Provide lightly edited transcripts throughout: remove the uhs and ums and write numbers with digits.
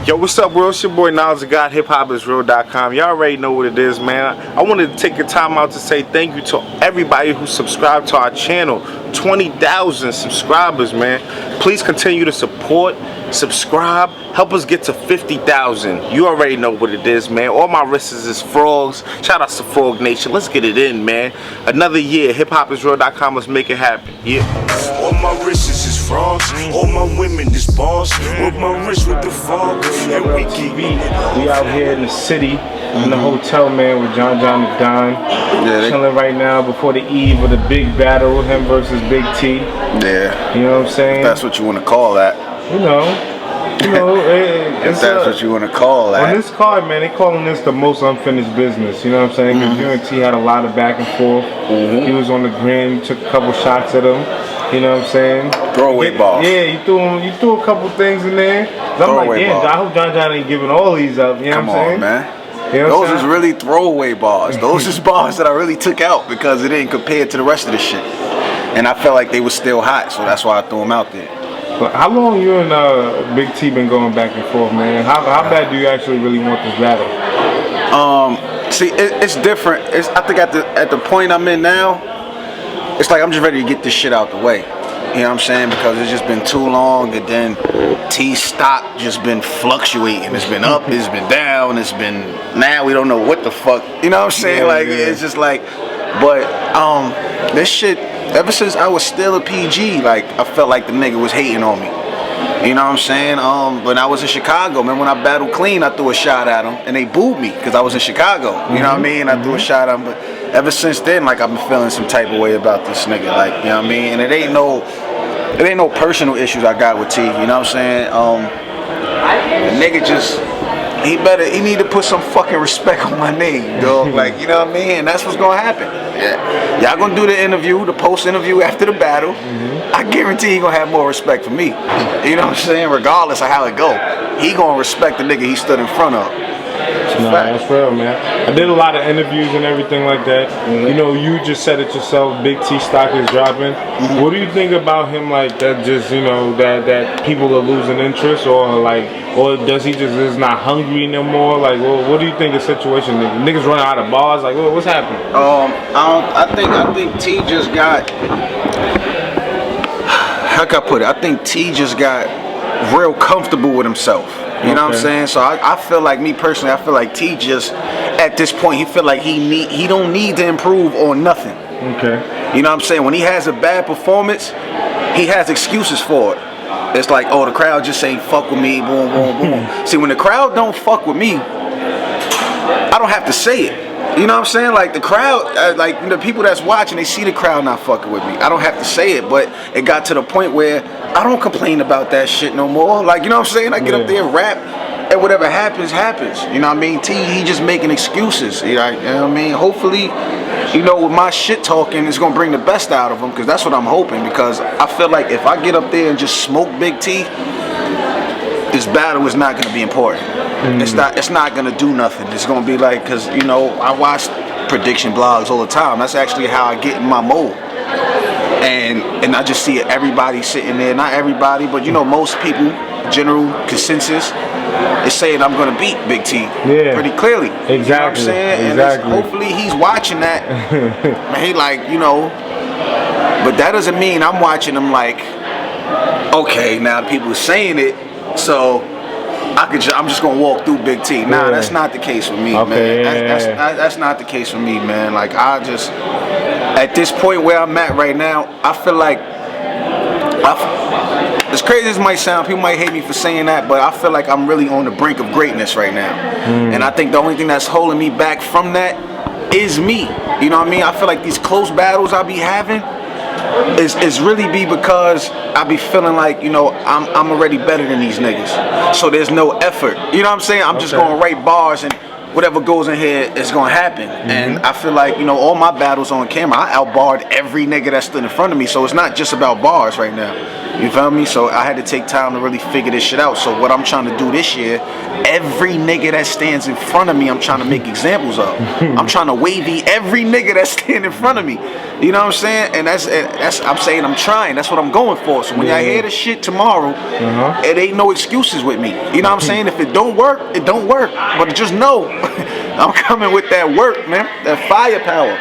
Yo, what's up, world? It's your boy Niles the God, hiphopisreal.com. Y'all already know what it is, man. I wanted to take a time out to say thank you to everybody who subscribed to our channel. 20,000 subscribers, man. Please continue to support, subscribe, help us get to 50,000. You already know what it is, man. All my wrists is frogs. Shout out to Frog Nation. Let's get it in, man. Another year, hiphopisreal.com. Let's make it happen. Yeah. All my wrists is frogs. All my women is boss. With my wrist with the fog. And we keep We out here in the city, in the hotel, man, with John the Don. Yeah, chilling right now before the eve of the big battle, him versus Big T. Yeah. You know what I'm saying? That's what you want to call that. You know, If that's what you want to call that. On this card, man, they calling this the most unfinished business. You know what I'm saying? Because you and T had a lot of back and forth. He was on the grin. You took a couple shots at him. You know what I'm saying? Throwaway balls. Yeah, you threw a couple things in there. I'm like, damn, I hope John ain't giving all these up. You know what I'm saying? Come on, man. You know Those is really throwaway bars. Those is bars that I really took out because it didn't compare to the rest of the shit. And I felt like they were still hot, so that's why I threw them out there. But how long you and Big T been going back and forth, man? How bad do you actually really want this battle? See, it's different. I think at the point I'm in now, it's like I'm just ready to get this shit out the way. You know what I'm saying? Because it's just been too long, and then T stock just been fluctuating. It's been up, it's been down, it's been, now we don't know what the fuck. You know what I'm saying? It's just like, but this shit, ever since I was still a PG, like I felt like the nigga was hating on me. You know what I'm saying? When I was in Chicago, man, when I battled Clean, I threw a shot at him, and they booed me because I was in Chicago. You know what I mean? I threw a shot at him, but ever since then, like I've been feeling some type of way about this nigga, like, you know what I mean? And it ain't no personal issues I got with T. You know what I'm saying? The nigga just, he need to put some fucking respect on my name, dog. Like, you know what I mean? And that's what's gonna happen. Yeah. Y'all gonna do the interview, the post interview after the battle. I guarantee he gonna have more respect for me. You know what I'm saying? Regardless of how it go, he gonna respect the nigga he stood in front of. No, that's real, man. I did a lot of interviews and everything like that. You know, you just said it yourself, Big T stock is dropping. What do you think about him, like that, just, you know, that people are losing interest, or does he just is not hungry no more? Like, well, what do you think the situation is? Niggas running out of bars? Like, what's happening? I think T just got, how can I put it? I think T just got real comfortable with himself. You know what I'm saying? So I feel like, me personally, I feel like T just, at this point, he feel like he don't need to improve on nothing. Okay. You know what I'm saying? When he has a bad performance, he has excuses for it. It's like, oh, the crowd just saying fuck with me, boom, boom, boom. See, when the crowd don't fuck with me, I don't have to say it. You know what I'm saying? Like the crowd, like the people that's watching, they see the crowd not fucking with me. I don't have to say it, but it got to the point where I don't complain about that shit no more. Like, you know what I'm saying? I get up there and rap, and whatever happens, happens. You know what I mean? T, he just making excuses. You know what I mean? Hopefully, you know, with my shit talking, it's gonna bring the best out of him, because that's what I'm hoping. Because I feel like if I get up there and just smoke Big T, this battle is not gonna be important. It's not gonna do nothing. It's gonna be like, cause you know, I watch prediction blogs all the time. That's actually how I get in my mode. And I just see everybody sitting there, not everybody, but you know, most people, general consensus is saying I'm gonna beat Big T pretty clearly. Exactly. You know what I'm saying? Exactly. And hopefully he's watching that. And he like, you know, but that doesn't mean I'm watching him like, okay, now people are saying it, so I'm just gonna walk through Big T. Nah, that's not the case with me, man. That's not the case for me, man. Like, I just, at this point where I'm at right now, I feel like, as crazy as it might sound, people might hate me for saying that, but I feel like I'm really on the brink of greatness right now. And I think the only thing that's holding me back from that is me. You know what I mean? I feel like these close battles I be having is really be because I be feeling like, you know, I'm already better than these niggas. So there's no effort. You know what I'm saying? I'm just gonna write bars, and whatever goes in here is gonna happen. And I feel like, you know, all my battles on camera, I outbarred every nigga that stood in front of me. So it's not just about bars right now. You feel me? So I had to take time to really figure this shit out. So what I'm trying to do this year, every nigga that stands in front of me, I'm trying to make examples of. I'm trying to wavy every nigga that stand in front of me. You know what I'm saying? And that's I'm saying I'm trying. That's what I'm going for. So when y'all hear the shit tomorrow, it ain't no excuses with me. You know what I'm saying? If it don't work, it don't work. But just know, I'm coming with that work, man. That firepower.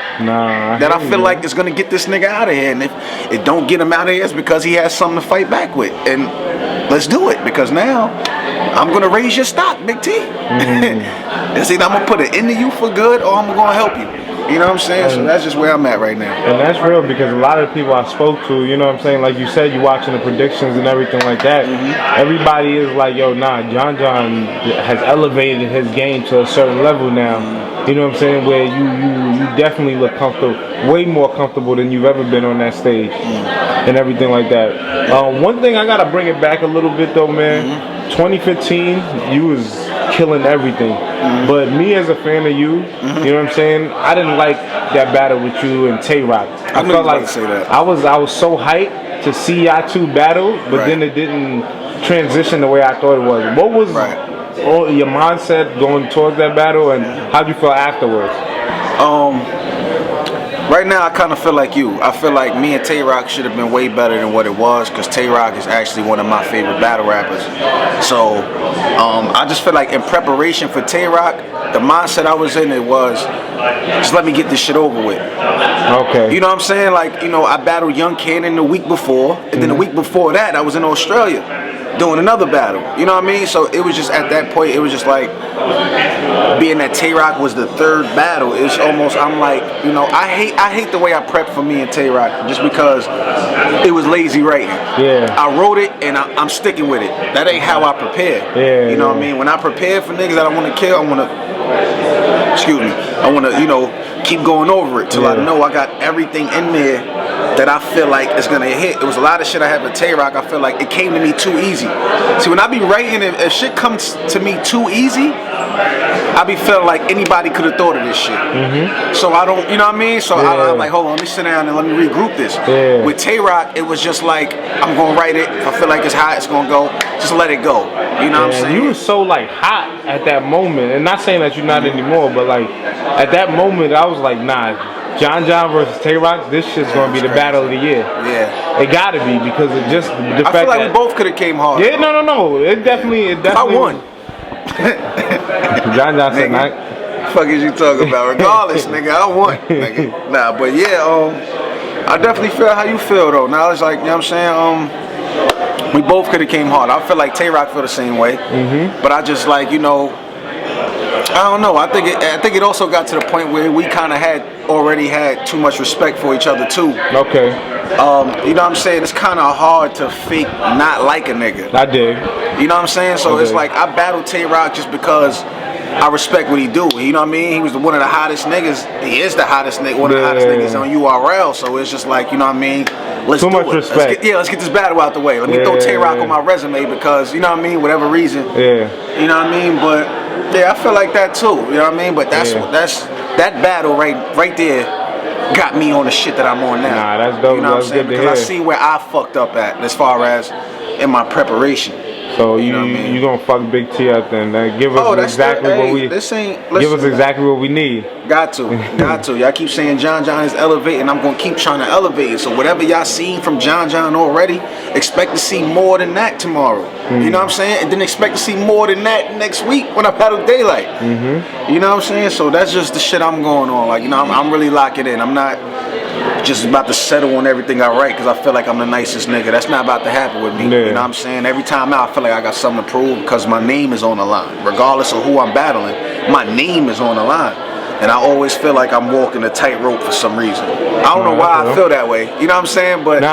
That I feel like is gonna get this nigga out of here. And if it don't get him out of here, it's because he has something to fight back with. And let's do it, because now I'm gonna raise your stock, Big T. It's either I'm gonna put it into you for good or I'm gonna help you. You know what I'm saying? So that's just where I'm at right now. And that's real, because a lot of the people I spoke to, you know what I'm saying, like you said, you watching the predictions and everything like that. Everybody is like, yo, nah, John has elevated his game to a certain level now. You know what I'm saying? Where you definitely look comfortable, way more comfortable than you've ever been on that stage and everything like that. One thing I gotta bring it back a little bit though, man. 2015, you was killing everything. But me as a fan of you, you know what I'm saying? I didn't like that battle with you and Tay Rock. I felt like I was so hyped to see y'all two battle, but then it didn't transition the way I thought it was. What was your mindset going towards that battle, and how'd you feel afterwards? Right now, I kind of feel like you. I feel like me and Tay Rock should have been way better than what it was, because Tay Rock is actually one of my favorite battle rappers. So I just feel like in preparation for Tay Rock, the mindset I was in, it was just let me get this shit over with. Okay. You know what I'm saying? Like, you know, I battled Young Cannon the week before, and then the week before that, I was in Australia doing another battle. You know what I mean? So it was just at that point, it was just like, being that Tay Rock was the third battle, it's almost, I'm like, you know, I hate the way I prepped for me and Tay Rock, just because it was lazy writing. I wrote it and I'm sticking with it. That ain't how I prepare. You know what I mean? When I prepare for niggas that I want to kill, I want to, you know, keep going over it till I know I got everything in there that I feel like is gonna hit. It was a lot of shit I had with Tay Rock. I feel like it came to me too easy. See, when I be writing, if shit comes to me too easy, I be feeling like anybody could have thought of this shit. So I don't, you know what I mean? So I'm like, hold on, let me sit down and let me regroup this. With Tay Rock, it was just like, I'm gonna write it. If I feel like it's hot, it's gonna go. Just let it go. You know what I'm saying? You were so like hot at that moment, and not saying that you're not anymore, but like at that moment, I was like, nah. John versus Tay Rock, this shit's gonna be the battle of the year. It gotta be, because it just the fact I feel like that we both could have came hard. No. It definitely. I won. John said, "Not." Fuck is you talking about? Regardless, nigga, I won. Nigga. Nah, but yeah, I definitely feel how you feel though. Now it's like, you know what I'm saying? We both could have came hard. I feel like Tay Rock feel the same way. But I just like, you know, I don't know. I think it also got to the point where we kind of already had too much respect for each other too. Okay. You know what I'm saying? It's kind of hard to fake not like a nigga. I did. You know what I'm saying? So it's like, I battled Tay Rock just because I respect what he do. You know what I mean? He was one of the hottest niggas. He is the hottest nigga, one of the hottest niggas on URL. So it's just like, you know what I mean? Let's too do much it. respect. Let's get this battle out the way. Let me throw Tay Rock on my resume, because, you know what I mean? Whatever reason. You know what I mean? But yeah, I feel like that too. You know what I mean? But that's that battle right there got me on the shit that I'm on now. Nah, that's dope. You know what I'm saying? Good to because hear. I see where I fucked up at as far as in my preparation. So you gonna fuck Big T up then? Give us exactly what we. Give us exactly what we need. Got to. Y'all keep saying John is elevating. I'm gonna keep trying to elevate it. So whatever y'all seen from John already, expect to see more than that tomorrow. You know what I'm saying? And then expect to see more than that next week when I battle Daylight. You know what I'm saying? So that's just the shit I'm going on. Like, you know, I'm really locking in. I'm not just about to settle on everything I write because I feel like I'm the nicest nigga. That's not about to happen with me. You know what I'm saying? Every time out, I feel like I got something to prove because my name is on the line. Regardless of who I'm battling, my name is on the line. And I always feel like I'm walking a tightrope for some reason. I don't know why I feel that way. You know what I'm saying? But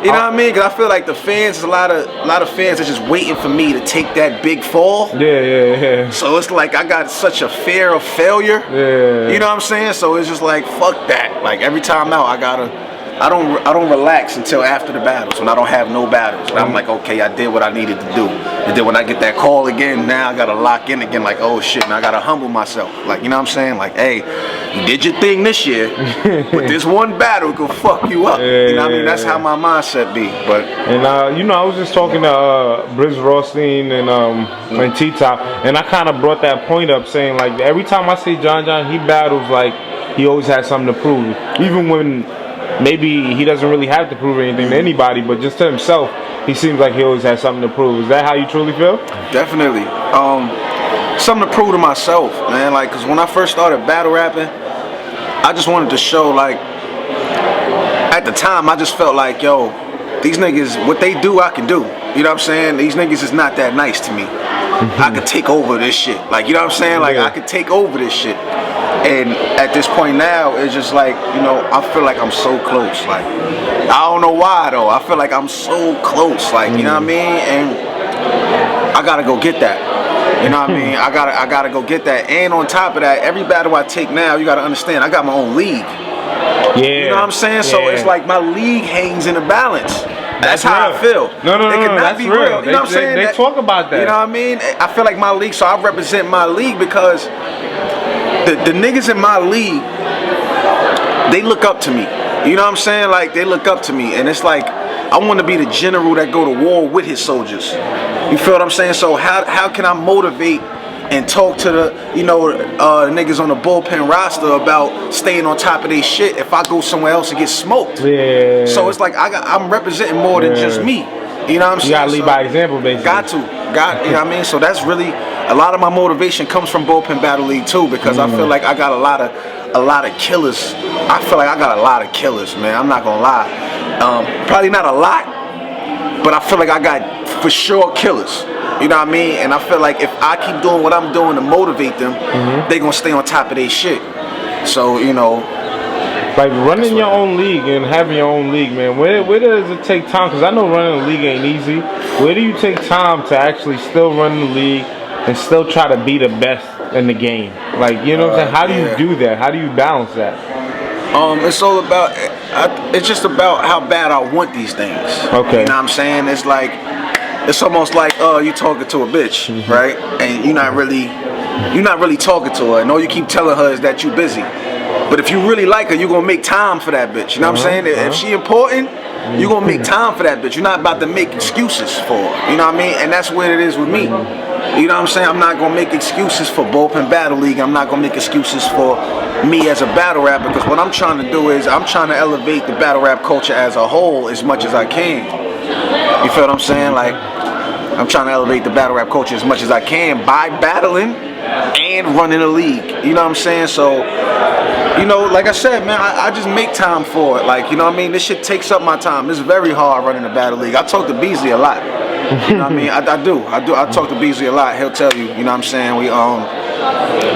you know what I mean? Because I feel like the fans, a lot of fans are just waiting for me to take that big fall. Yeah. So it's like I got such a fear of failure. You know what I'm saying? So it's just like, fuck that. Like every time out, I don't relax until after the battles, when I don't have no battles. And I'm like, okay, I did what I needed to do. And then when I get that call again, now I gotta lock in again, like, oh shit, now I gotta humble myself. Like, you know what I'm saying? Like, hey, you did your thing this year, but this one battle could fuck you up. You know what I mean? That's how my mindset be. But and you know, I was just talking to Briz Rothstein and T-Top, and I kind of brought that point up, saying like every time I see John, he battles like he always has something to prove, even when maybe he doesn't really have to prove anything to anybody, but just to himself, he seems like he always has something to prove. Is that how you truly feel? Definitely. Something to prove to myself, man. Like, cause when I first started battle rapping, I just wanted to show, like, at the time, I just felt like, yo, these niggas, what they do, I can do. You know what I'm saying? These niggas is not that nice to me. I could take over this shit. Like, you know what I'm saying? Like, I could take over this shit. And at this point now, it's just like, you know, I feel like I'm so close. Like, I don't know why though. I feel like I'm so close. Like, you know what I mean? And I gotta go get that. You know what I mean? I gotta go get that. And on top of that, every battle I take now, you gotta understand, I got my own league. Yeah. You know what I'm saying? So it's like my league hangs in a balance. That's how I feel. No, that's be real. You know what I'm saying? They talk about that. You know what I mean? I feel like my league, so I represent my league because the niggas in my league, they look up to me. You know what I'm saying? Like, they look up to me. And it's like, I want to be the general that go to war with his soldiers. You feel what I'm saying? So how can I motivate and talk to the, you know, niggas on the bullpen roster about staying on top of their shit if I go somewhere else and get smoked? Yeah. So it's like I'm representing more than just me. You know what I'm saying? You gotta lead by example, basically. You know what I mean? So that's really, a lot of my motivation comes from Bullpen Battle League too, because I feel like I got a lot of killers. I feel like I got a lot of killers, man. I'm not gonna lie. Probably not a lot, but I feel like I got for sure killers. You know what I mean? And I feel like if I keep doing what I'm doing to motivate them, they gonna stay on top of their shit. So, you know, like running your own league and having your own league, man, where does it take time? Because I know running a league ain't easy. Where do you take time to actually still run the league and still try to be the best in the game? Like, you know what I'm saying? How do you do that? How do you balance that? It's all about, it's just about how bad I want these things. Okay. You know what I'm saying? It's like, it's almost like you talking to a bitch, right? And you're not really talking to her, and all you keep telling her is that you busy. But if you really like her, you're gonna make time for that bitch. You know what I'm saying? If she important, you're gonna make time for that bitch. You're not about to make excuses for her. You know what I mean? And that's what it is with me. You know what I'm saying? I'm not gonna make excuses for Bullpen Battle League. I'm not gonna make excuses for me as a battle rapper, because what I'm trying to do is I'm trying to elevate the battle rap culture as a whole as much as I can. You feel what I'm saying? Like, I'm trying to elevate the battle rap culture as much as I can by battling and running a league. You know what I'm saying? So, you know, like I said, man, I just make time for it. Like, you know what I mean? This shit takes up my time. It's very hard running a battle league. I talk to Beasley a lot. You know what I mean? I do. I talk to Beasley a lot. He'll tell you, you know what I'm saying? We,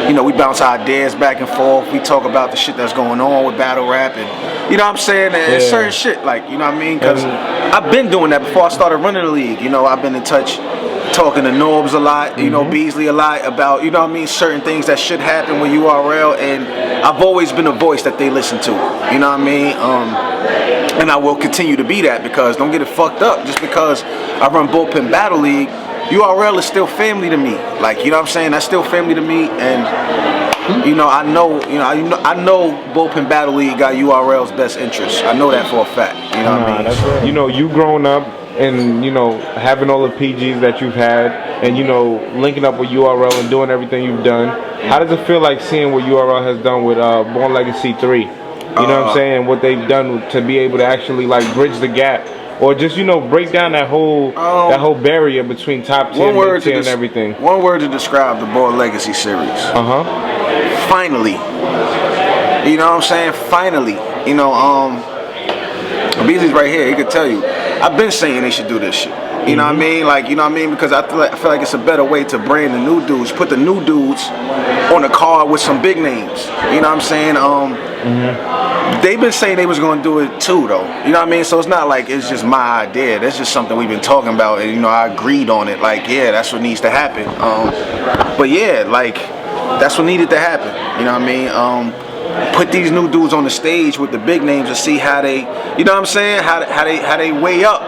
you know, we bounce ideas back and forth. We talk about the shit that's going on with battle rap, and you know what I'm saying? And certain shit, like, you know what I mean? Because I've been doing that before I started running the league. You know, I've been in touch, talking to Norbs a lot, you know, Beasley a lot about, you know what I mean, certain things that should happen with URL, and I've always been a voice that they listen to. You know what I mean? And I will continue to be that, because don't get it fucked up. Just because I run Bullpen Battle League, URL is still family to me. Like, you know what I'm saying? That's still family to me, and you know, I know Bullpen Battle League got URL's best interest. I know that for a fact. You know what I mean? That's right. You know, you growing up and, you know, having all the PGs that you've had, and, you know, linking up with URL and doing everything you've done. How does it feel like seeing what URL has done with Born Legacy 3? You know what I'm saying? What they've done to be able to actually like bridge the gap, or just, you know, break down that whole barrier between top tier, mid tier, and everything. One word to describe the Born Legacy series. Finally. You know what I'm saying? Finally. You know, Beasley's right here. He could tell you. I've been saying they should do this shit. You know what I mean? Like, you know what I mean? Because I feel like it's a better way to brand the new dudes. Put the new dudes on a card with some big names. You know what I'm saying? They've been saying they was going to do it too, though. You know what I mean? So it's not like it's just my idea. That's just something we've been talking about, and, you know, I agreed on it. Like, yeah, that's what needs to happen. But yeah, like, that's what needed to happen. You know what I mean? Put these new dudes on the stage with the big names and see how they, you know what I'm saying? How they weigh up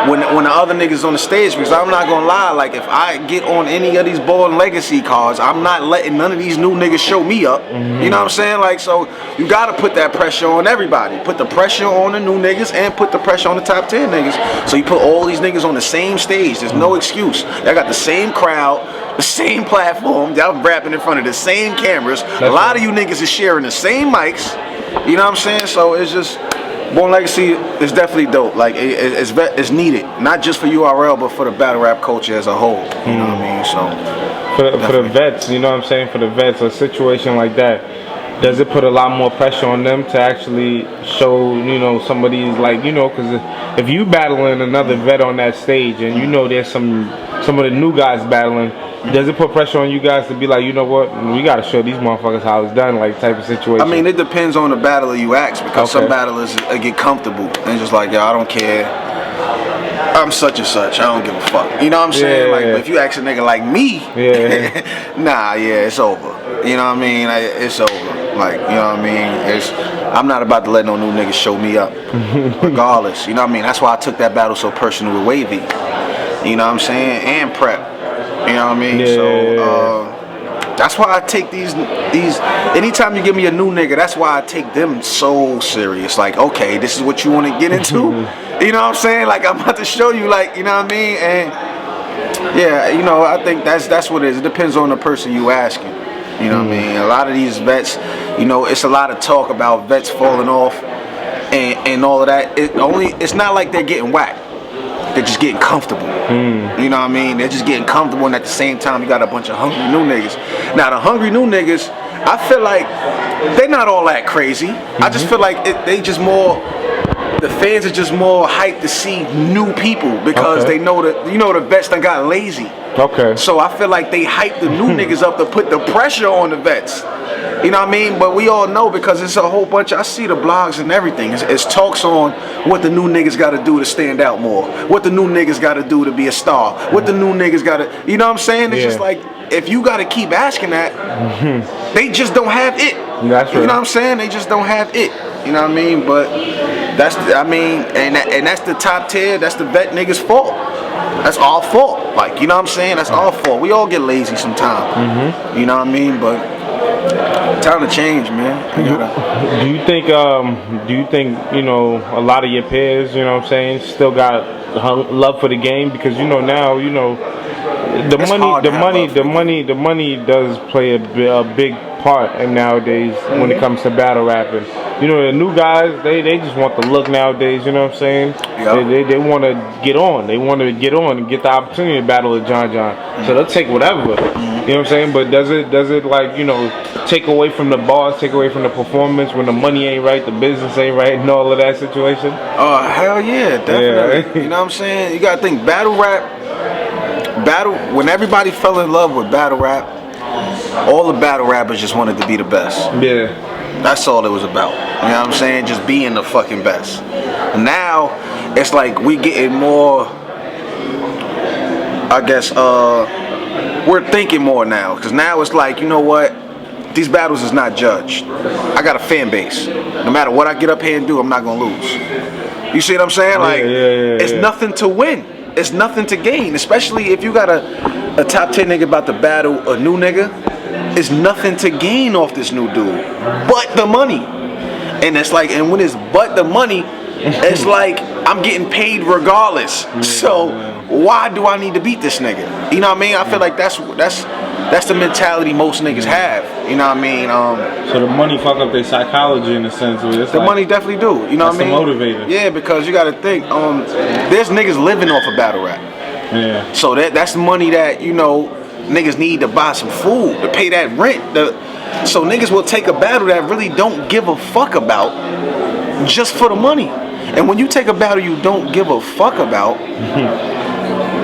when the other niggas on the stage, because I'm not gonna lie, like if I get on any of these Ball and Legacy cards, I'm not letting none of these new niggas show me up. You know what I'm saying? Like, so you gotta put that pressure on everybody. Put the pressure on the new niggas and put the pressure on the top 10 niggas. So you put all these niggas on the same stage. There's no excuse. Y'all got the same crowd, the same platform. Y'all rapping in front of the same cameras. A lot of you niggas is sharing the same mics. You know what I'm saying? So it's just, Born Legacy is definitely dope. Like it's needed, not just for URL, but for the battle rap culture as a whole. You know what I mean? So for the vets, you know what I'm saying? For the vets, a situation like that, does it put a lot more pressure on them to actually show, you know, somebody's like, you know, because if you battling another vet on that stage and you know there's some of the new guys battling, does it put pressure on you guys to be like, you know what, we got to show these motherfuckers how it's done, like type of situation? I mean, it depends on the battler you ask, because some battlers get comfortable and just like, yo, I don't care, I'm such and such, I don't give a fuck. You know what I'm saying? Like, but if you ask a nigga like me, nah, it's over. You know what I mean? It's over. Like, you know what I mean? I'm not about to let no new niggas show me up, regardless. You know what I mean? That's why I took that battle so personal with Wavy. You know what I'm saying? And Prep. You know what I mean? That's why I take these anytime you give me a new nigga, that's why I take them so serious. Like, okay, this is what you want to get into? You know what I'm saying? Like, I'm about to show you, like, you know what I mean? And yeah, you know, I think that's what it is. It depends on the person you asking. You know what I mean? A lot of these vets, you know, it's a lot of talk about vets falling off and all of that. It's not like they're getting whacked. They're just getting comfortable. You know what I mean? They're just getting comfortable, and at the same time, you got a bunch of hungry new niggas. Now, the hungry new niggas, I feel like they're not all that crazy. I just feel like they just more, the fans are just more hyped to see new people because they know that, you know, the vets done got lazy. So I feel like they hype the new niggas up to put the pressure on the vets. You know what I mean? But we all know, because it's a whole bunch I see the blogs and everything. It's talks on what the new niggas got to do to stand out more. What the new niggas got to do to be a star. What the new niggas got to, you know what I'm saying? It's just like, if you got to keep asking that, they just don't have it. That's you know what I'm saying? They just don't have it. You know what I mean? But that's, I mean, and that's the top tier. That's the vet niggas' fault. That's our fault. Like, you know what I'm saying? That's our fault. We all get lazy sometimes. You know what I mean? But time to change, man. Do you think you know, a lot of your peers, you know what I'm saying, still got love for the game? Because, you know, now, you know, the money does play a big part nowadays when it comes to battle rapping. You know, the new guys, they just want the look nowadays, you know what I'm saying? They want to get on. They want to get on and get the opportunity to battle with John. So they'll take whatever. You know what I'm saying? But does it like, you know, take away from the bars, take away from the performance when the money ain't right, the business ain't right, and all of that situation? Oh, hell yeah, definitely. You know what I'm saying? You gotta think when everybody fell in love with battle rap, all the battle rappers just wanted to be the best. That's all it was about. You know what I'm saying? Just being the fucking best. Now, it's like we getting more, I guess, we're thinking more now. Because now it's like, you know what? These battles is not judged. I got a fan base. No matter what I get up here and do, I'm not going to lose. You see what I'm saying? Like, it's nothing to win. It's nothing to gain. Especially if you got a top 10 nigga about to battle a new nigga. It's nothing to gain off this new dude but the money. And it's like, and when it's but the money, it's like I'm getting paid regardless. So why do I need to beat this nigga? You know what I mean? I feel like that's the mentality most niggas have. You know what I mean? So the money fuck up their psychology in a sense. The money definitely do. You know what I mean? That's the motivator. Yeah, because you got to think. There's niggas living off of battle rap. So that's money that, you know, niggas need to buy some food, to pay that rent. So niggas will take a battle that really don't give a fuck about just for the money. And when you take a battle you don't give a fuck about,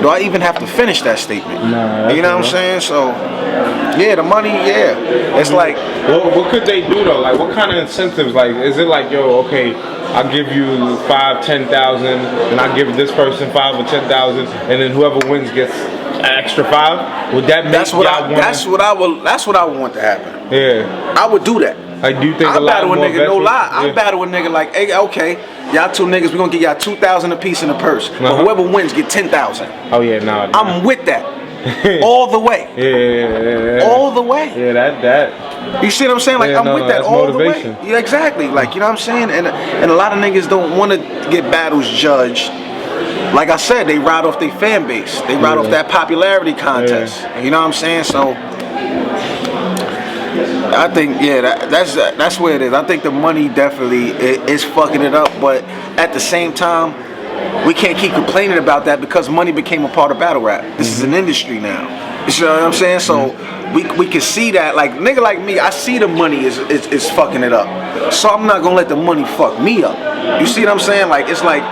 do I even have to finish that statement? You know what I'm saying? So, yeah, the money, it's like, what could they do though? Like, what kind of incentives? Like, is it like, yo, okay, I'll give you 5,000, 10,000, and I give this person 5 or 10,000, and then whoever wins gets an extra 5? Would that make that's what I would want to happen. Yeah, I would do that. Like, do you think I a lot battle a more nigga, no veterans- lie. I Yeah. battle a nigga like, hey, okay, y'all two niggas, we gonna get y'all 2,000 a piece in the purse. But Uh-huh. whoever wins get 10,000. Oh yeah, no. I'm with that. All the way. Yeah. All the way. Yeah, that. You see what I'm saying? Like, Yeah, I'm no, with that that's all motivation. the way. Yeah, exactly. Like, you know what I'm saying? And a lot of niggas don't want to get battles judged. Like I said, they ride off their fan base. They ride off that popularity contest. You know what I'm saying? So I think, yeah, that's where it is. I think the money definitely is fucking it up, but at the same time, we can't keep complaining about that because money became a part of battle rap. This is an industry now. You know what I'm saying? So we can see that, like, nigga like me, I see the money is fucking it up. So I'm not gonna let the money fuck me up. You see what I'm saying? Like, it's like,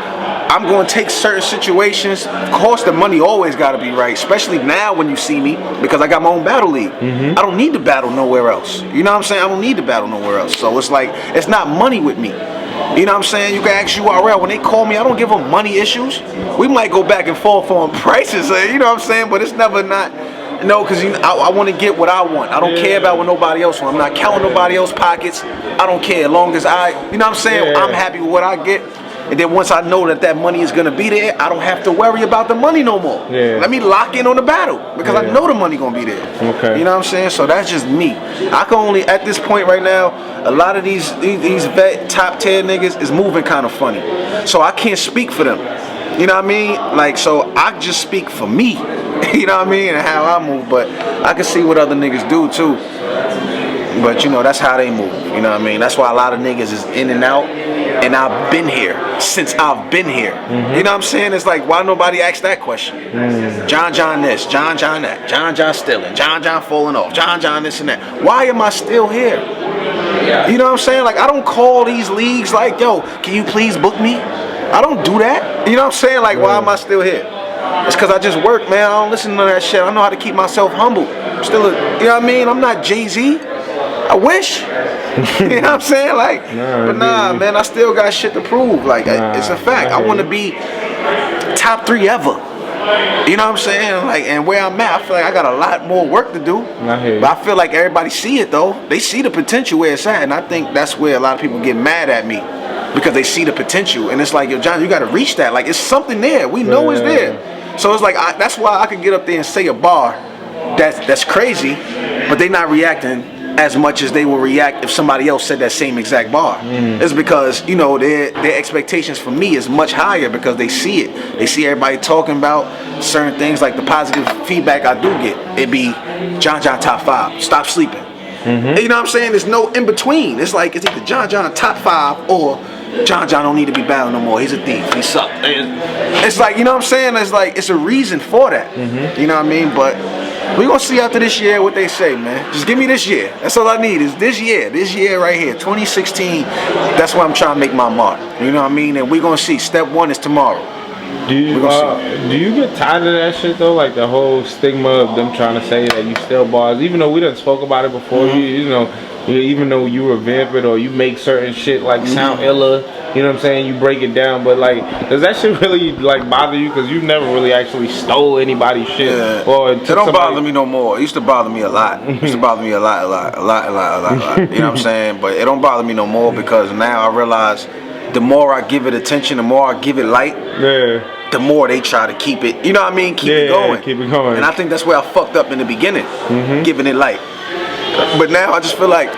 I'm gonna take certain situations. Of course, the money always gotta be right, especially now when you see me, because I got my own battle league. I don't need to battle nowhere else. You know what I'm saying? I don't need to battle nowhere else. So it's like, it's not money with me. You know what I'm saying? You can ask URL, when they call me, I don't give them money issues. We might go back and forth on prices, you know what I'm saying? But it's never not, no, because I want to get what I want. I don't care about what nobody else wants. I'm not counting nobody else's pockets. I don't care, as long as you know what I'm saying? I'm happy with what I get. And then once I know that money is going to be there, I don't have to worry about the money no more. Let me lock in on the battle, because I know the money going to be there. Okay. You know what I'm saying? So that's just me. I can only, at this point right now, a lot of these vet top tier niggas is moving kind of funny. So I can't speak for them. You know what I mean? Like, so I just speak for me. You know what I mean? And how I move. But I can see what other niggas do too. But you know, that's how they move. You know what I mean? That's why a lot of niggas is in and out. And I've been here since I've been here. You know what I'm saying? It's like, why nobody asked that question? John this, John that, John stealing, John falling off, John this and that. Why am I still here? You know what I'm saying? Like, I don't call these leagues like, yo, can you please book me? I don't do that. You know what I'm saying? Like, why am I still here? It's because I just work, man. I don't listen to that shit. I know how to keep myself humble. I'm still you know what I mean? I'm not Jay-Z. I wish. You know what I'm saying? Like, but nah, man, I still got shit to prove. Like, it's a fact. I want to be top 3 ever. You know what I'm saying? Like, and where I'm at, I feel like I got a lot more work to do. But I feel like everybody see it though. They see the potential where it's at, and I think that's where a lot of people get mad at me, because they see the potential, and it's like, yo, John, you got to reach that. Like, it's something there. We know it's there. So it's like, that's why I can get up there and say a bar that's crazy, but they not reacting as much as they will react if somebody else said that same exact bar. It's because, you know, their expectations for me is much higher, because they see it. They see everybody talking about certain things, like the positive feedback I do get. It be John top 5, stop sleeping. You know what I'm saying? There's no in between. It's like, it's either John top 5 or John don't need to be battling no more. He's a thief. He sucked. It's like, you know what I'm saying? It's like, it's a reason for that. You know what I mean? But we're going to see after this year what they say, man. Just give me this year. That's all I need is this year right here, 2016. That's where I'm trying to make my mark. You know what I mean? And we're going to see. Step 1 is tomorrow. Do you get tired of that shit though? Like the whole stigma of them trying to say that you steal bars, even though we done spoke about it before. You know, even though you revamp it or you make certain shit like sound iller, you know what I'm saying? You break it down, but like, does that shit really like bother you? Because you've never really actually stole anybody's shit. Or it don't bother me no more. It used to bother me a lot. It used to bother me a lot. You know what I'm saying? But it don't bother me no more, because now I realize the more I give it attention, the more I give it light, the more they try to keep it, you know what I mean? Keep it going. And I think that's where I fucked up in the beginning, giving it light. But now I just feel like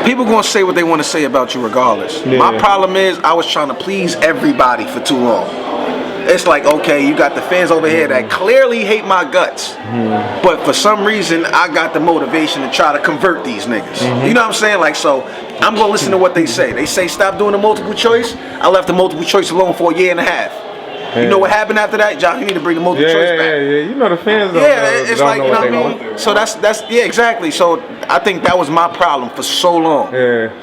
people gonna say what they want to say about you regardless. My problem is, I was trying to please everybody for too long. It's like, okay, you got the fans over here that clearly hate my guts, but for some reason I got the motivation to try to convert these niggas. You know what I'm saying? Like, so I'm gonna listen to what they say. They say stop doing the multiple choice. I left the multiple choice alone for 1.5 years. You know what happened after that, John? You need to bring the multiple choice back. You know the fans don't it's don't like, know you know what what I mean? So that's exactly. So I think that was my problem for so long.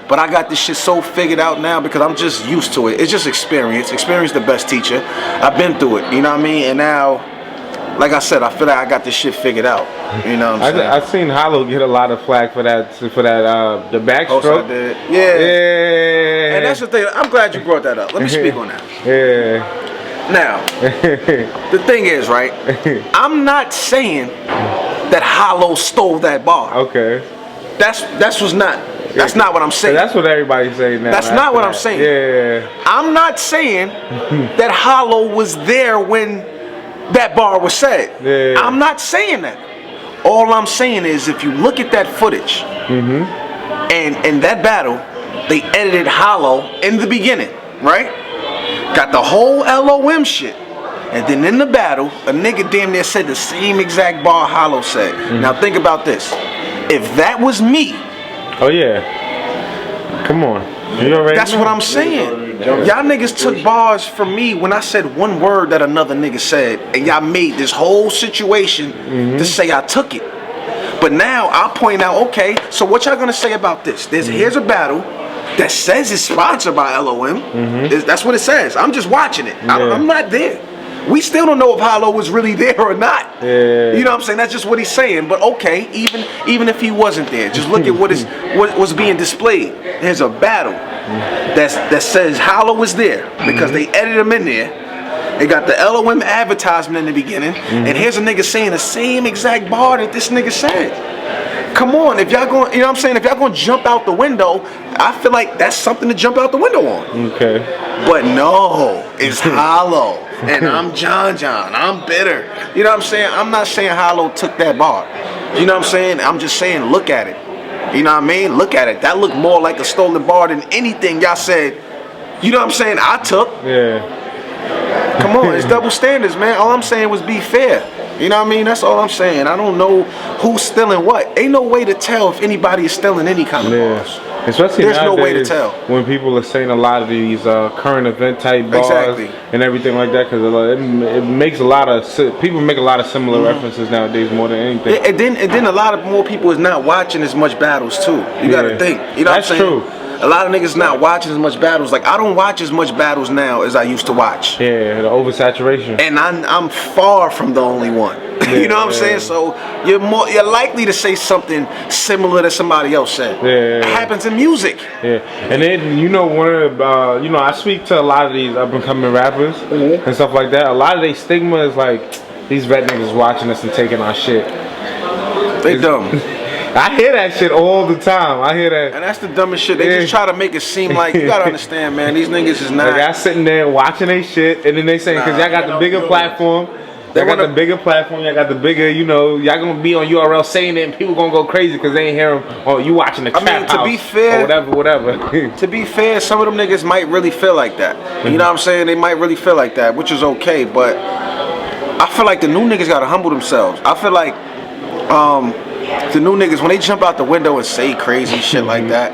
But I got this shit so figured out now, because I'm just used to it. It's just experience. Experience the best teacher. I've been through it, you know what I mean? And now, like I said, I feel like I got this shit figured out. You know what I'm saying? I've seen Hollow get a lot of flack for that the backstroke. I did. Yeah. And that's the thing. I'm glad you brought that up. Let me speak on that. Now, the thing is, right? I'm not saying that Hollow stole that bar. Okay. That's what's not. That's not what I'm saying. That's what everybody's saying now. That's not what I'm saying. Yeah. I'm not saying that Hollow was there when that bar was said. Yeah. I'm not saying that. All I'm saying is if you look at that footage and in that battle, they edited Hollow in the beginning, right? Got the whole LOM shit. And then in the battle, a nigga damn near said the same exact bar Hollow said. Now think about this. If that was me. Oh yeah. Come on. You already That's know. what I'm saying. Y'all niggas took bars from me when I said one word that another nigga said, and y'all made this whole situation to say I took it. But now I'll point out, okay, so what y'all gonna say about this? Here's a battle that says it's sponsored by LOM. That's what it says. I'm just watching it. I'm not there. We still don't know if Hollow was really there or not. Yeah. You know what I'm saying? That's just what he's saying. But okay, even if he wasn't there, just look at what's being displayed. There's a battle that says Hollow was there because they edited him in there. They got the LOM advertisement in the beginning, and here's a nigga saying the same exact bar that this nigga said. Come on, if y'all going, you know what I'm saying? If y'all going to jump out the window, I feel like that's something to jump out the window on. Okay. But no, it's Hollow, and I'm John. I'm bitter. You know what I'm saying? I'm not saying Hollow took that bar. You know what I'm saying? I'm just saying look at it. You know what I mean? Look at it. That looked more like a stolen bar than anything y'all said. You know what I'm saying? I took. Yeah. Come on, it's double standards, man. All I'm saying was be fair. You know what I mean? That's all I'm saying. I don't know who's stealing what. Ain't no way to tell if anybody is stealing any kind of bars. Especially there's nowadays, no way to tell when people are saying a lot of these current event type bars and everything like that, because it makes a lot of people make a lot of similar references nowadays more than anything. And then a lot of more people is not watching as much battles too. You gotta think. You know what I'm saying? That's true. A lot of niggas not watching as much battles. Like I don't watch as much battles now as I used to watch. Yeah, the oversaturation. And I'm far from the only one. You know what I'm saying? So you're likely to say something similar that somebody else said. It happens in music. Yeah, and then I speak to a lot of these up and coming rappers and stuff like that. A lot of their stigma is like these vet niggas watching us and taking our shit. They dumb. I hear that shit all the time. I hear that. And that's the dumbest shit. They just try to make it seem like, you gotta understand, man, these niggas is not. Like y'all sitting there watching they shit, and then they saying, because y'all got the bigger platform. Y'all got the bigger platform, y'all got the bigger, y'all gonna be on URL saying it, and people gonna go crazy because they ain't hear them. Oh, you watching the trap house, to be fair, or whatever. To be fair, some of them niggas might really feel like that. You know what I'm saying? They might really feel like that, which is okay. But I feel like the new niggas gotta humble themselves. I feel like the new niggas, when they jump out the window and say crazy shit like that,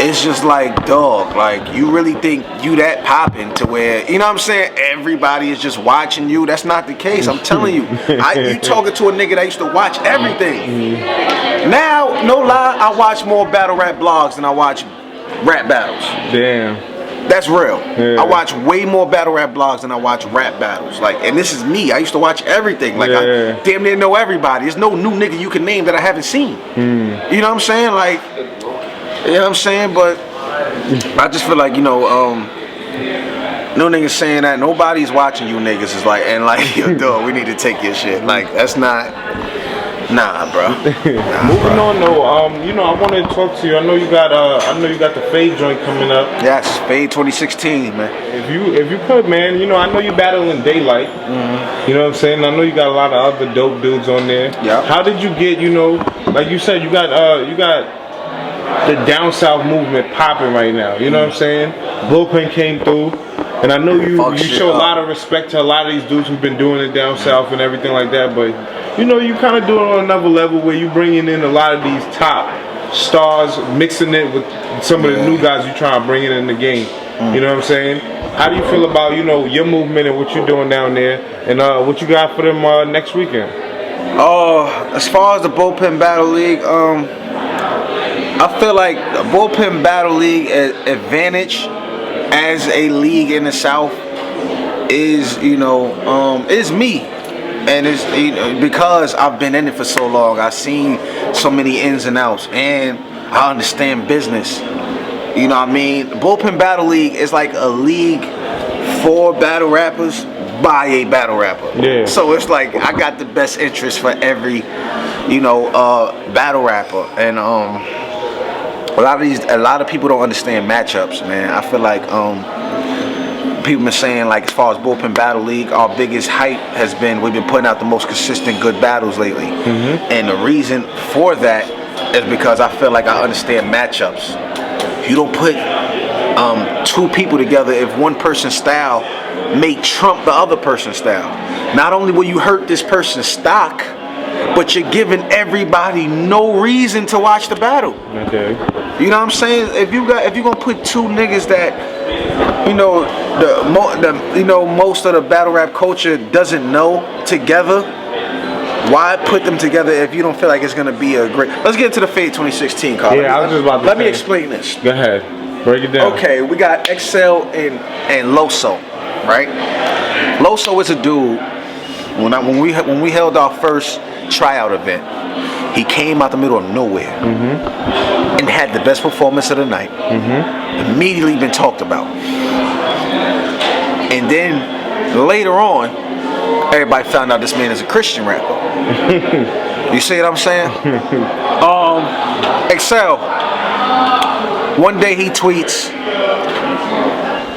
it's just like, dog, like, you really think you that poppin' to where, you know what I'm saying, everybody is just watching you? That's not the case. I'm telling you. You talking to a nigga that used to watch everything. Now, no lie, I watch more battle rap blogs than I watch rap battles. Damn. That's real. Yeah. I watch way more battle rap blogs than I watch rap battles. Like, and this is me. I used to watch everything. Like, I damn near know everybody. There's no new nigga you can name that I haven't seen. You know what I'm saying? Like, you know what I'm saying? But I just feel like, no niggas saying that. Nobody's watching you niggas. Is like, and like, yo, dog, we need to take your shit. Like, that's not. Nah, bro. Moving on though, I wanted to talk to you. I know you got the Fade joint coming up. Yes, Fade 2016, man. If you could, man, I know you battling Daylight. You know what I'm saying? I know you got a lot of other dope dudes on there. Yeah. How did you get, like you said, you got the down south movement popping right now. You know what I'm saying? Bullpen came through. And I know you show a lot of respect to a lot of these dudes who've been doing it down south and everything like that, but you kind of do it on another level where you bringing in a lot of these top stars, mixing it with some of the new guys you trying to bring in the game. You know what I'm saying? How do you feel about your movement and what you're doing down there, and what you got for them next weekend? As far as the Bullpen Battle League, I feel like the Bullpen Battle League advantage as a league in the South is is me, and it's because I've been in it for so long. I've seen so many ins and outs, and I understand business. You know what I mean? The Bullpen Battle League is like a league for battle rappers by a battle rapper. Yeah. So it's like I got the best interest for every battle rapper, and a lot of people don't understand matchups, man. I feel like people been saying, like, as far as bullpen battle league, our biggest hype has been we've been putting out the most consistent good battles lately. And the reason for that is because I feel like I understand matchups. You don't put two people together if one person's style may trump the other person's style. Not only will you hurt this person's stock, but you're giving everybody no reason to watch the battle. Okay. You know what I'm saying? If you're gonna put two niggas that, most of the battle rap culture doesn't know together, why put them together if you don't feel like it's gonna be a great? Let's get into the Fade 2016, Carl. Yeah, I was just about to Let me explain this. Go ahead. Break it down. Okay, we got XL and Loso, right? Loso is a dude. When we held our first tryout event, he came out the middle of nowhere and had the best performance of the night. Immediately been talked about. And then later on, everybody found out this man is a Christian rapper. You see what I'm saying? XL. One day he tweets,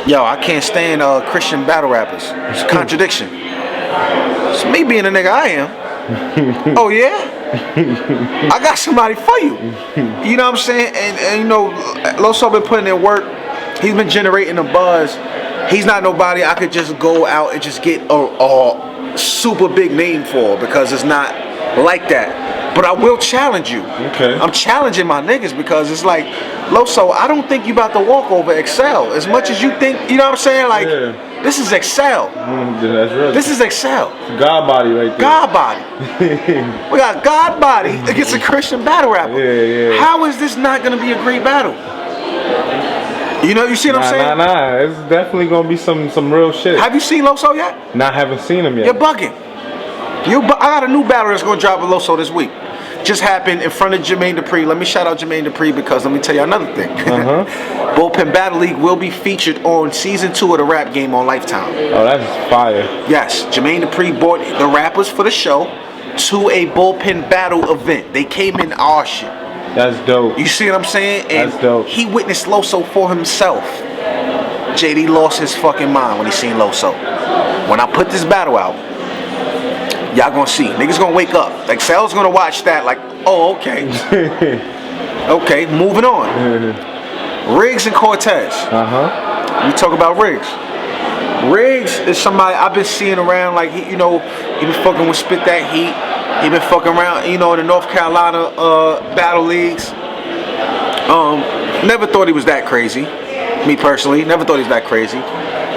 "Yo, I can't stand Christian battle rappers. It's a contradiction." It's me being the nigga I am. Oh yeah? I got somebody for you. You know what I'm saying? And Loso been putting in work. He's been generating a buzz. He's not nobody I could just go out and just get a super big name for, because it's not like that. But I will challenge you. Okay. I'm challenging my niggas because it's like, Loso, I don't think you about to walk over XL as much as you think. You know what I'm saying? Like, this is XL. That's real. This is XL. God body right there. God body. We got God body against a Christian battle rapper. Yeah. How is this not gonna be a great battle? You see what I'm saying? Nah. It's definitely gonna be some real shit. Have you seen Loso yet? Not haven't seen him yet. You're bugging. I got a new battle that's gonna drop with Loso this week. Just happened in front of Jermaine Dupri. Let me shout out Jermaine Dupri because let me tell you another thing. Bullpen Battle League will be featured on season 2 of the Rap Game on Lifetime. Oh, that's fire. Yes, Jermaine Dupri brought the rappers for the show to a bullpen battle event. They came in our shit. That's dope. You see what I'm saying? And that's dope. He witnessed Loso for himself. JD lost his fucking mind when he seen Loso. When I put this battle out, y'all gonna see. Niggas gonna wake up. Like, Sal's gonna watch that like, oh, okay. Okay, moving on. Riggs and Cortez. We talk about Riggs. Riggs is somebody I've been seeing around, like, he been fucking with Spit That Heat. He been fucking around, in the North Carolina battle leagues. Never thought he was that crazy. Me personally, never thought he was that crazy.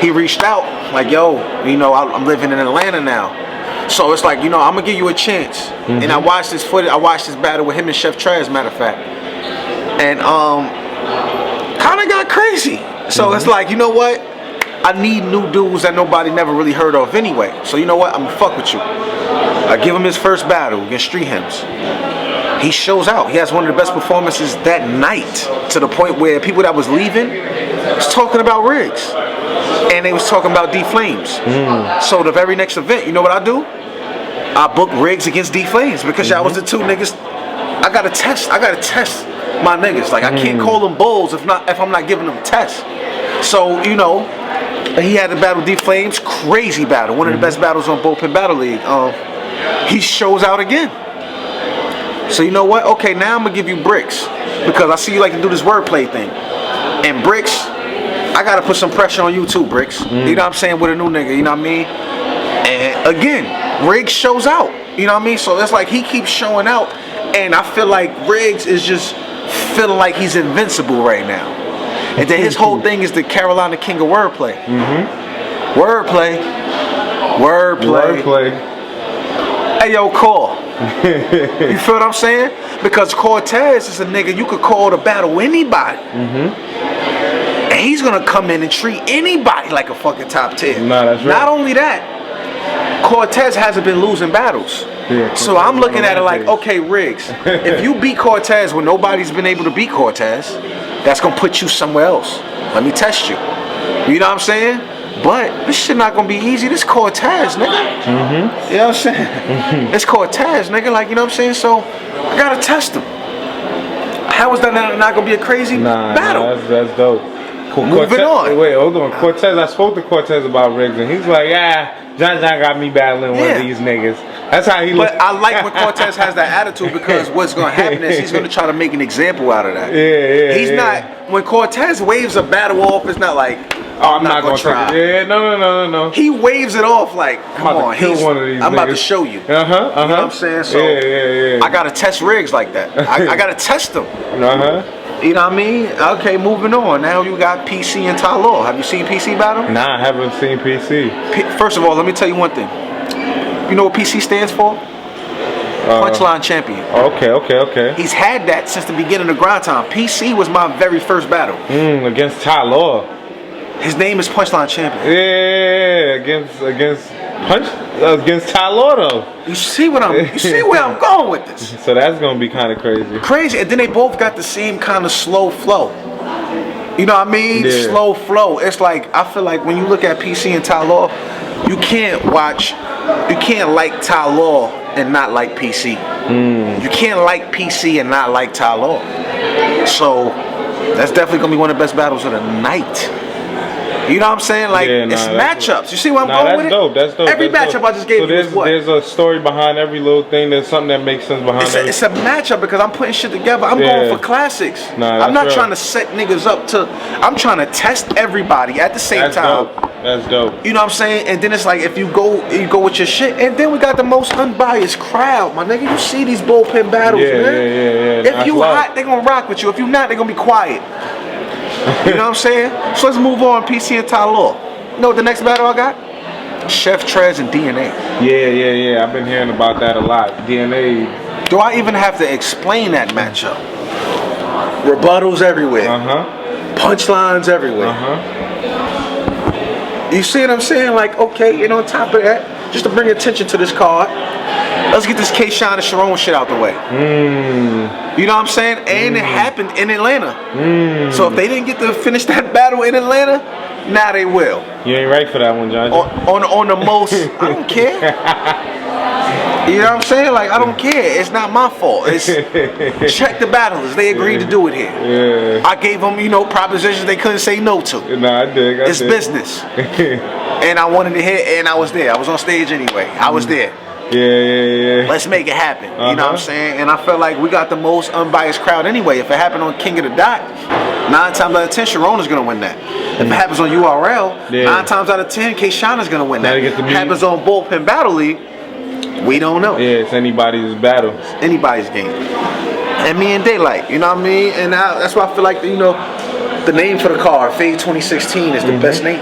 He reached out, like, yo, I'm living in Atlanta now. So it's like, I'm gonna give you a chance. And I watched this footage. I watched this battle with him and Chef Trey, as a matter of fact. And kind of got crazy. So it's like, you know what? I need new dudes that nobody never really heard of anyway. So you know what? I'm gonna fuck with you. I give him his first battle against Street Hymns. He shows out. He has one of the best performances that night, to the point where people that was leaving was talking about Riggs. And they was talking about D Flames. So the very next event, you know what I do? I booked Riggs against D Flames because y'all was the two niggas. I gotta test my niggas. Like, I can't call them bulls if I'm not giving them tests. So, he had to battle D Flames, crazy battle, one of the best battles on Bullpen Battle League. He shows out again. So you know what? Okay, now I'm gonna give you Bricks because I see you like to do this wordplay thing. And Bricks, I gotta put some pressure on you too, Bricks. You know what I'm saying? With a new nigga, you know what I mean? And again, Riggs shows out. You know what I mean? So it's like he keeps showing out, and I feel like Riggs is just feeling like he's invincible right now. And then his whole thing is the Carolina King of Wordplay. Wordplay. Hey, yo, Cole. You feel what I'm saying? Because Cortez is a nigga you could call to battle anybody. And he's gonna come in and treat anybody like a fucking top 10. Nah, that's right. Not only that, Cortez hasn't been losing battles. Yeah, so I'm looking at it like, okay, Riggs, if you beat Cortez when nobody's been able to beat Cortez, that's gonna put you somewhere else. Let me test you. You know what I'm saying? But this shit not gonna be easy. This Cortez, nigga. You know what I'm saying? It's Cortez, nigga. Like, you know what I'm saying? So I gotta test him. I How is that not gonna be a crazy battle? Nah, that's dope. Moving on. Wait, hold on. Cortez, I spoke to Cortez about Riggs, and he's like, John got me battling one of these niggas. That's how he looks. But I like when Cortez has that attitude, because what's gonna happen is he's gonna try to make an example out of that. Yeah. He's not. When Cortez waves a battle off, it's not like, oh, I'm not gonna try. Yeah, no. He waves it off like, come on, kill one of these I'm about niggas. to show you. You know what I'm saying? So yeah. I gotta test Riggs like that. I gotta test him. You know what I mean? Okay, moving on. Now you got PC and Ty Law. Have you seen PC battle? Nah, I haven't seen PC. First of all, let me tell you one thing. You know what PC stands for? Punchline Champion. Okay. He's had that since the beginning of Grind Time. PC was my very first battle. Against Ty Law. His name is Punchline Champion. Yeah, against Ty Law though. You see where I'm going with this? So that's gonna be kind of crazy. Crazy, and then they both got the same kind of slow flow. You know what I mean? Yeah. Slow flow. It's like, I feel like when you look at PC and Ty Law, you can't like Ty Law and not like PC. You can't like PC and not like Ty Law. So that's definitely gonna be one of the best battles of the night. You know what I'm saying? Like, it's matchups. You see where I'm going with it? That's dope. Every matchup I just gave you is what? There's a story behind every little thing. There's something that makes sense behind it. It's a matchup because I'm putting shit together. I'm going for classics. I'm not trying to set niggas up to. I'm trying to test everybody at the same time. That's dope. You know what I'm saying? And then it's like, if you go with your shit, and then we got the most unbiased crowd, my nigga. You see these bullpen battles, man. Yeah. If you hot, they gonna rock with you. If you not, they gonna be quiet. You know what I'm saying? So let's move on. PC and Ty Law. You know what the next battle I got? Chef Trez and DNA. Yeah. I've been hearing about that a lot. DNA. Do I even have to explain that matchup? Rebuttals everywhere. Punchlines everywhere. You see what I'm saying? Like, okay, and on top of that, just to bring attention to this card, let's get this K-Shine and Sharon shit out the way. You know what I'm saying? And it happened in Atlanta. So if they didn't get to finish that battle in Atlanta, now they will. You ain't right for that one, John. On the most, I don't care. You know what I'm saying? Like, I don't care. It's not my fault. It's check the battlers. They agreed to do it here. Yeah. I gave them, propositions they couldn't say no to. Nah, I dig. It's business. And I wanted to hit, and I was there. I was on stage anyway. I was there. Yeah. Let's make it happen. You know what I'm saying? And I feel like we got the most unbiased crowd anyway. If it happened on King of the Dot, 9 times out of 10, Sharona's gonna win that. If it happens on URL, 9 times out of 10, K-Shana's gonna win that. If it happens on Bullpen Battle League, we don't know. Yeah, it's anybody's battle. It's anybody's game. And me and Daylight, you know what I mean? And that's why I feel like, the name for the card, Fade 2016, is the best name.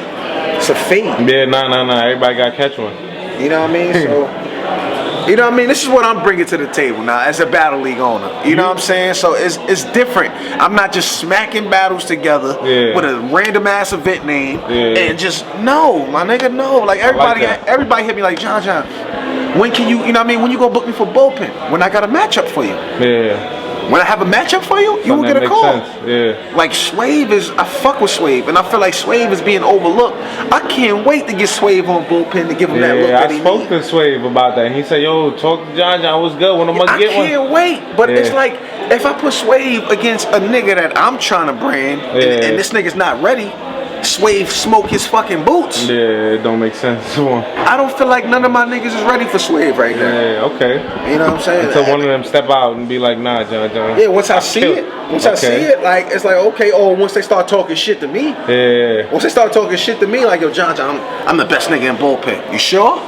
It's a fade. Yeah, nah. Everybody got to catch one. You know what I mean? So... You know what I mean? This is what I'm bringing to the table now as a battle league owner. You know what I'm saying? So it's different. I'm not just smacking battles together with a random ass event name and just no, my nigga, no. Like everybody hit me like, John, when can you know what I mean? When you gonna book me for bullpen? When I got a matchup for you. Yeah. When I have a matchup for you, you will get a call. Yeah. Like Swave I fuck with Swave, and I feel like Swave is being overlooked. I can't wait to get Swave on bullpen to give him that look that he needs. I spoke to Swave about that. And he said, "Yo, talk to John. What's good? When I'm gonna get one?" I can't wait. But it's like, if I put Swave against a nigga that I'm trying to brand, and this nigga's not ready, Swave smoke his fucking boots. Yeah, it don't make sense. I don't feel like none of my niggas is ready for Swave right now. Yeah, okay. You know what I'm saying? Until one of them step out and be like, nah, John. Yeah, once I see it, like, it's like, okay, once they start talking shit to me. Yeah. Once they start talking shit to me, like, yo, John, I'm the best nigga in bullpen. You sure?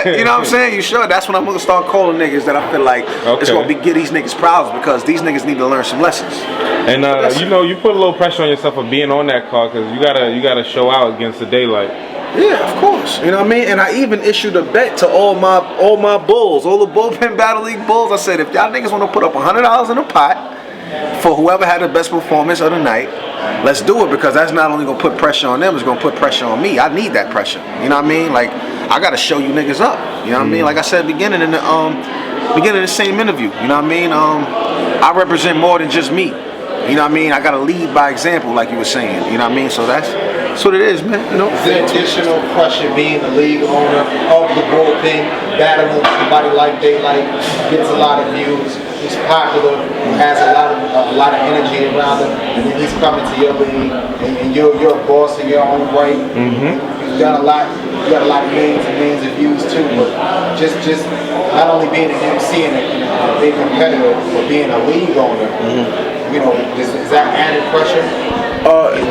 You know what I'm saying? You sure? That's when I'm gonna start calling niggas that I feel like it's gonna get these niggas problems, because these niggas need to learn some lessons. And you put a little pressure on yourself for being on that card, because you gotta show out against the Daylight. Yeah, of course. You know what I mean? And I even issued a bet to all my bulls, all the bullpen battle league bulls. I said, if y'all niggas want to put up $100 in a pot for whoever had the best performance of the night, let's do it, because that's not only gonna put pressure on them, it's gonna put pressure on me. I need that pressure. You know what I mean? Like, I gotta show you niggas up. You know what I mean? Like I said beginning in the same interview. You know what I mean? I represent more than just me. You know what I mean? I gotta lead by example, like you were saying. You know what I mean? So that's what it is, man. You know? The additional pressure being the league owner of the bullpen, battling somebody like Daylight gets a lot of views. he's popular, he has a lot of energy around him, and then he's coming to your league, and you're a boss in your own right. You've done a lot. You got a lot of millions and millions of views too, but just not only being an MC and a big competitor, but being a league owner. You know, is that added pressure?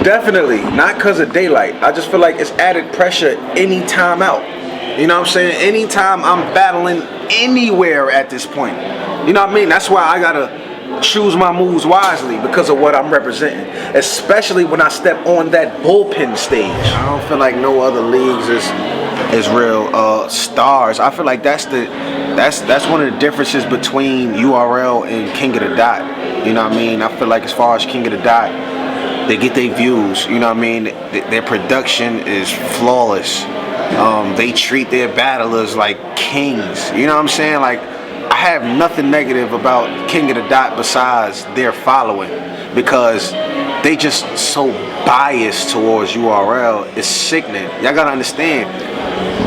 Definitely, not because of daylight. I just feel like it's added pressure any time out. You know what I'm saying? Anytime I'm battling anywhere at this point. You know what I mean? That's why I gotta choose my moves wisely because of what I'm representing. Especially when I step on that bullpen stage. I don't feel like no other leagues is real stars. I feel like that's one of the differences between URL and King of the Dot. You know what I mean? I feel like as far as King of the Dot, they get their views. You know what I mean? Their production is flawless. They treat their battlers like kings. You know what I'm saying? Like, I have nothing negative about King of the Dot besides their following, because they just so biased towards URL. It's sickening. Y'all gotta understand.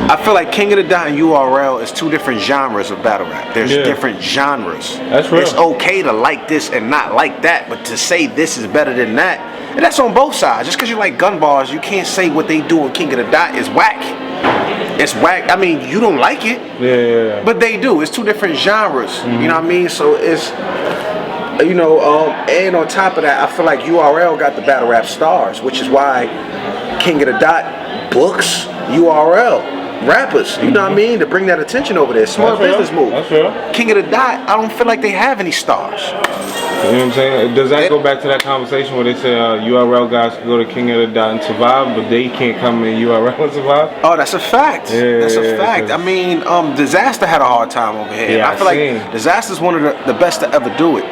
I feel like King of the Dot and URL is two different genres of battle rap. There's different genres. That's real. It's okay to like this and not like that, but to say this is better than that, and that's on both sides. Just because you like gun bars, you can't say what they do in King of the Dot is whack. It's whack. I mean, you don't like it, but they do. It's two different genres. You know what I mean? So it's, you know, and on top of that, I feel like URL got the battle rap stars, which is why King of the Dot books URL rappers. You know what I mean? To bring that attention over there. Smart business move. That's real. King of the Dot, I don't feel like they have any stars. You know what I'm saying? Does that go back to that conversation where they say URL guys can go to King of the Dot and survive, but they can't come in URL and survive? Oh, that's a fact. That's a fact. I mean, Disaster had a hard time over here. Yeah, I feel like Disaster's one of the best to ever do it.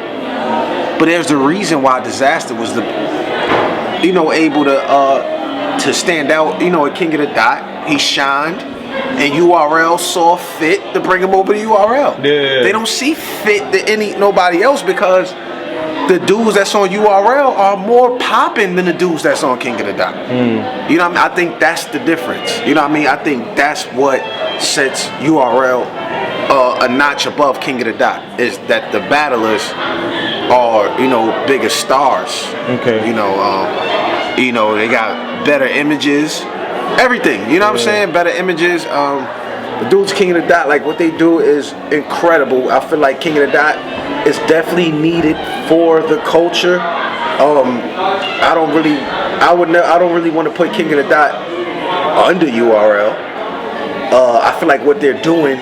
But there's the reason why Disaster was able to stand out. You know, at King of the Dot, he shined, and URL saw fit to bring him over to URL. Yeah. They don't see fit to nobody else because the dudes that's on URL are more popping than the dudes that's on King of the Dot. You know what I mean? I think that's the difference. You know what I mean? I think that's what sets URL a notch above King of the Dot, is that the battlers are, you know, bigger stars. Okay. You know, they got better images, everything. You know what I'm saying? Better images. The dudes King of the Dot, like what they do is incredible. I feel like King of the Dot is definitely needed for the culture. I don't really want to put King of the Dot under URL. I feel like what they're doing,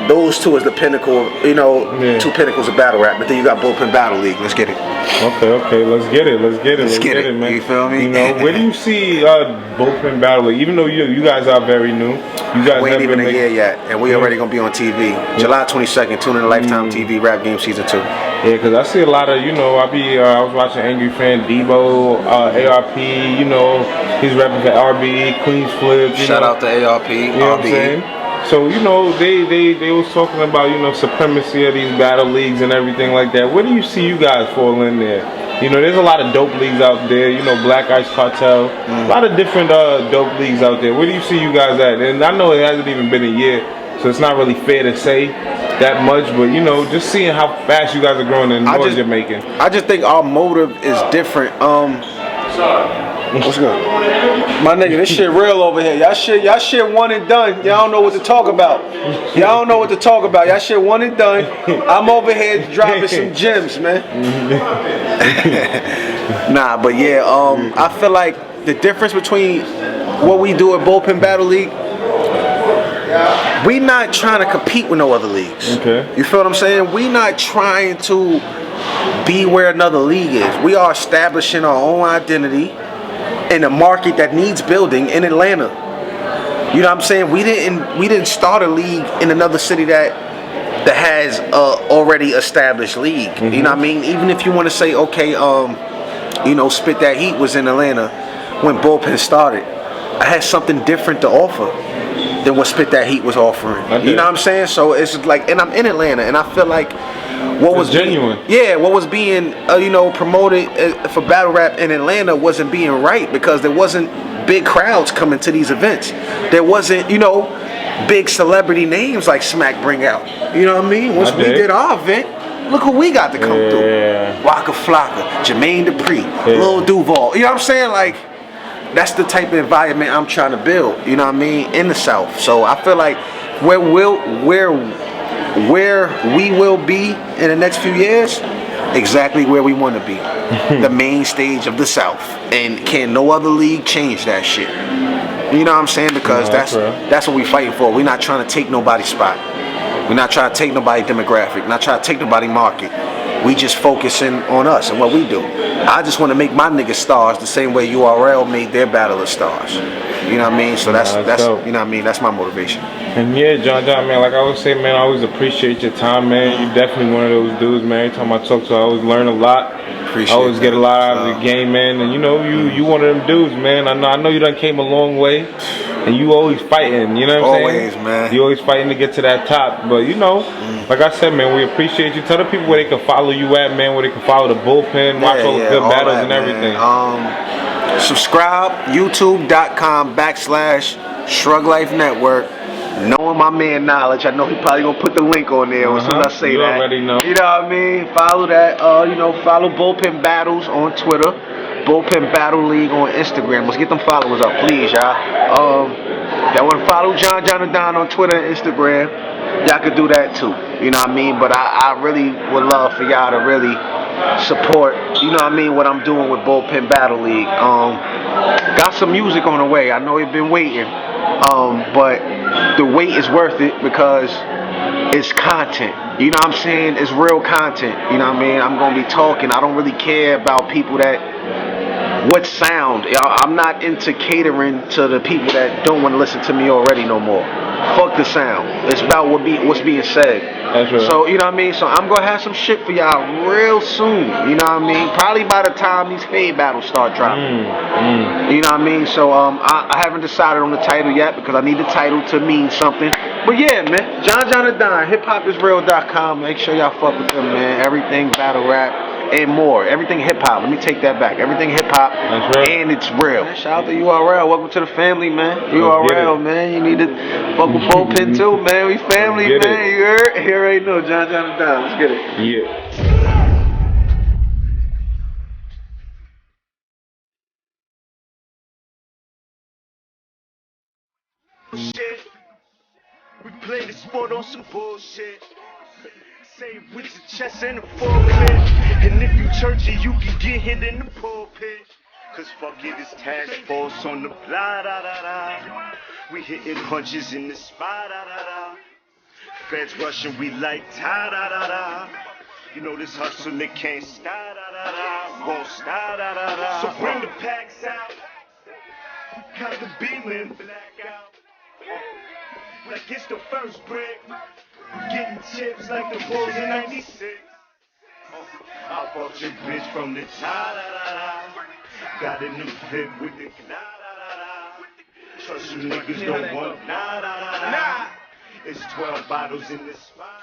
those two is the pinnacle, you know, two pinnacles of battle rap. But then you got Bullpen Battle League. Let's get it. Okay, let's get it, man. You feel me? You know, where do you see Bullpen Battle League? Even though you guys are very new, you guys we ain't even a year yet, and we already gonna be on TV. July 22nd, tune in to Lifetime TV Rap Game Season 2. Yeah, because I see a lot of, you know, I was watching Angry Fan, Debo, ARP, you know, he's rapping for RBE, Queens Flip. Shout out to ARP, you know what I'm saying? So, you know, they was talking about, you know, supremacy of these battle leagues and everything like that. Where do you see you guys fall in there? You know, there's a lot of dope leagues out there. You know, Black Ice Cartel, a lot of different dope leagues out there. Where do you see you guys at? And I know it hasn't even been a year, so it's not really fair to say that much. But, you know, just seeing how fast you guys are growing and the noise you're making. I just think our motive is different. What's good? My nigga, this shit real over here. Y'all shit one and done. Y'all don't know what to talk about. Y'all shit one and done. I'm over here dropping some gems, man. Nah, but yeah, I feel like the difference between what we do at Bullpen Battle League, we not trying to compete with no other leagues. Okay. You feel what I'm saying? We not trying to be where another league is. We are establishing our own identity in a market that needs building in Atlanta. You know what I'm saying? We didn't start a league in another city that has already established league. You know what I mean? Even if you want to say, okay, you know, Spit That Heat was in Atlanta when Bullpen started. I had something different to offer than what Spit That Heat was offering. You know what I'm saying? So it's like, and I'm in Atlanta, and I feel like what was genuine. What was being you know, promoted for battle rap in Atlanta wasn't being right, because there wasn't big crowds coming to these events. There wasn't, you know, big celebrity names like Smack bring out. You know what I mean? Once we did our event, Look who we got to come through. Waka Flocka, Jermaine Dupri, Lil Duval. You know what I'm saying? Like, that's the type of environment I'm trying to build. You know what I mean? In the South. So I feel like where we will be in the next few years, exactly where we want to be. The main stage of the South. And can no other league change that shit? You know what I'm saying? Because that's what we fighting for. We're not trying to take nobody's spot. We're not trying to take nobody's demographic. Not trying to take nobody's market. We just focusing on us and what we do. I just want to make my niggas stars the same way URL made their Battle of Stars. You know what I mean? So that's you know what I mean? That's my motivation. And yeah, John, man, like I always say, man, I always appreciate your time, man. You're definitely one of those dudes, man. Every time I talk to you, I always learn a lot. I always get a lot out of the game, man. And you know, you one of them dudes, man. I know you done came a long way. And you always fighting, you know what I'm saying? Always, man. You always fighting to get to that top. But you know, like I said, man, we appreciate you. Tell the people where they can follow you at, man, where they can follow the bullpen, watch all the good battles and everything. Subscribe, youtube.com/Shrug Life Network. Knowing my man Knowledge, I know he probably gonna put the link on there as soon as I say you that. Already know. You know what I mean? Follow that. You know, follow Bullpen Battles on Twitter, Bullpen Battle League on Instagram. Let's get them followers up, please, y'all. Y'all want to follow John Jonathan on Twitter and Instagram? Y'all could do that too. You know what I mean? But I really would love for y'all to really support, you know what I mean, what I'm doing with Bullpen Battle League. Got some music on the way. I know you've been waiting. But the wait is worth it because it's content. You know what I'm saying? It's real content. You know what I mean? I'm going to be talking. I don't really care about people that, what sound. I'm not into catering to the people that don't want to listen to me already no more. Fuck the sound. It's about what's being said. That's right. So, you know what I mean? So I'm going to have some shit for y'all real soon. You know what I mean? Probably by the time these fade battles start dropping. You know what I mean? So I haven't decided on the title yet because I need the title to mean something. But yeah, man. John Jonathan, hiphopisreal.com. Make sure y'all fuck with them, man. Everything battle rap and more. Everything hip hop. Let me take that back. Everything hip hop. That's right. And it's real. Shout out to URL. Welcome to the family, man. URL, man. You need to fuck with Bullpen too, man. We family, man. You heard? Here ain't no John Jonathan. Let's get it. Yeah. Shit. We play the sport on some bullshit. Say with your chest and a forehead. And if you churchy, you can get hit in the pulpit. Cause fuck it, it's task force on the blah da da da. We hitting punches in the spot da da da. Feds rushing, we like ta da da da. You know this hustle, they can't stop da da da. Won't stop da da da. So bring the packs out. Got the beamer and black out. Like it's the first break. Getting chips like the Bulls in 96. I bought your bitch from the ta-da-da-da. Got a new flip with the na-da-da-da. Trust you niggas don't want na-da-da-da. It's 12 bottles in the spot.